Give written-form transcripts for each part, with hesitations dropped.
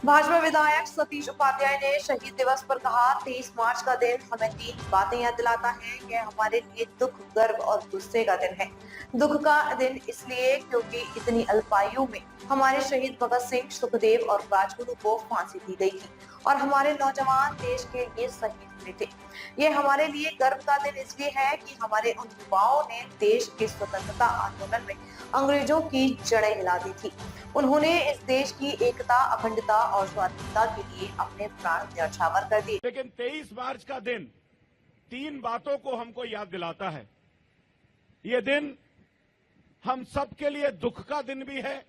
भाजपा विधायक सतीश उपाध्याय ने शहीद दिवस पर कहा, 23 मार्च का दिन हमें 3 बातें याद दिलाता है। यह हमारे लिए दुख, गर्व और गुस्से का दिन है। दुख का दिन इसलिए क्योंकि इतनी अल्प आयु में हमारे शहीद भगत सिंह, सुखदेव और राजगुरु को फांसी दी गई थी और हमारे नौजवान देश के लिए शहीद हुए थे। यह हमारे लिए गर्व का दिन इसलिए है कि हमारे उन युवाओं ने देश के स्वतंत्रता आंदोलन में अंग्रेजों की जड़ें हिला दी थी। उन्होंने इस देश की एकता, अखंडता और स्वाधीनता के लिए अपने प्राण न्यौछावर कर दिए। लेकिन 23 मार्च का दिन 3 बातों को हमको याद दिलाता है। ये दिन हम सबके लिए दुख का दिन भी है,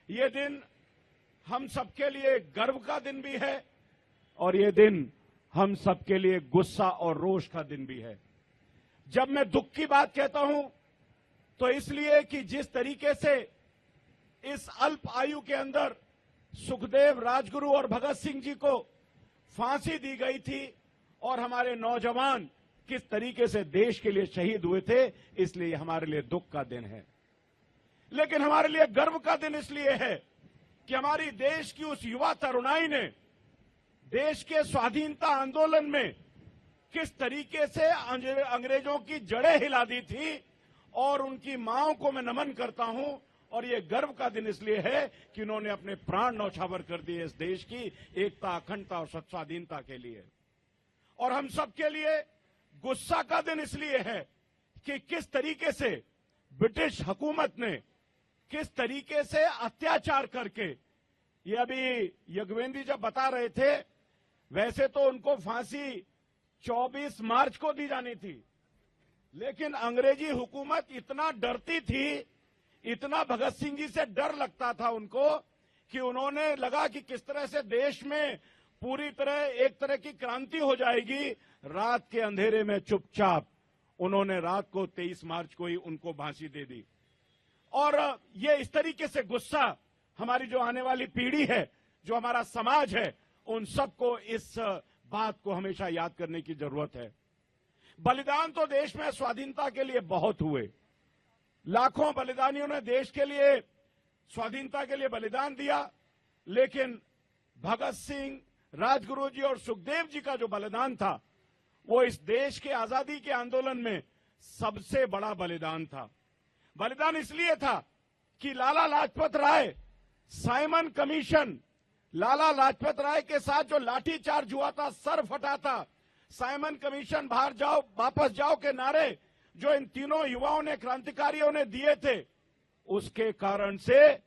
ये दिन हम सबके लिए गर्व का दिन भी है और ये दिन हम सबके लिए गुस्सा और रोष का दिन भी है। जब मैं दुख की बात कहता हूं तो इसलिए कि जिस तरीके से इस अल्प आयु के अंदर सुखदेव, राजगुरु और भगत सिंह जी को फांसी दी गई थी और हमारे नौजवान किस तरीके से देश के लिए शहीद हुए थे, इसलिए हमारे लिए दुख का दिन है। लेकिन हमारे लिए गर्व का दिन इसलिए है कि हमारी देश की उस युवा तरुणाई ने देश के स्वाधीनता आंदोलन में किस तरीके से अंग्रेजों की जड़ें हिला दी थी और उनकी मांओं को मैं नमन करता हूं। और ये गर्व का दिन इसलिए है कि उन्होंने अपने प्राण न्यौछावर कर दिए इस देश की एकता, अखंडता और स्वाधीनता के लिए। और हम सबके लिए गुस्सा का दिन इसलिए है कि किस तरीके से ब्रिटिश हुकूमत ने किस तरीके से अत्याचार करके, ये अभी यज्ञवेंद्र जब बता रहे थे, वैसे तो उनको फांसी 24 मार्च को दी जानी थी, लेकिन अंग्रेजी हुकूमत इतना डरती थी, इतना भगत सिंह जी से डर लगता था उनको कि उन्होंने लगा कि किस तरह से देश में पूरी तरह एक तरह की क्रांति हो जाएगी। रात के अंधेरे में चुपचाप उन्होंने रात को 23 मार्च को ही उनको फांसी दे दी। और ये इस तरीके से गुस्सा हमारी जो आने वाली पीढ़ी है, जो हमारा समाज है, उन सबको इस बात को हमेशा याद करने की जरूरत है। बलिदान तो देश में स्वाधीनता के लिए बहुत हुए, लाखों बलिदानियों ने देश के लिए, स्वाधीनता के लिए बलिदान दिया, लेकिन भगत सिंह, राजगुरु जी और सुखदेव जी का जो बलिदान था वो इस देश के आजादी के आंदोलन में सबसे बड़ा बलिदान था। बलिदान इसलिए था कि लाला लाजपत राय, साइमन कमीशन, लाला लाजपत राय के साथ जो लाठीचार्ज हुआ था, सर फटा था, साइमन कमीशन, बाहर जाओ वापस जाओ के नारे जो इन तीनों युवाओं ने, क्रांतिकारियों ने दिए थे, उसके कारण से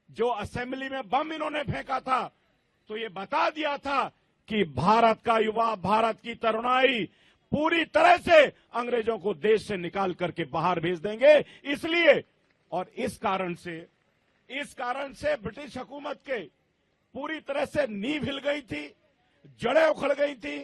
जो असेंबली में बम इन्होंने फेंका था, तो ये बता दिया था कि भारत का युवा, भारत की तरुणाई पूरी तरह से अंग्रेजों को देश से निकाल करके बाहर भेज देंगे। इसलिए और इस कारण से ब्रिटिश हुकूमत के पूरी तरह से नींव हिल गई थी, जड़ें उखड़ गई थी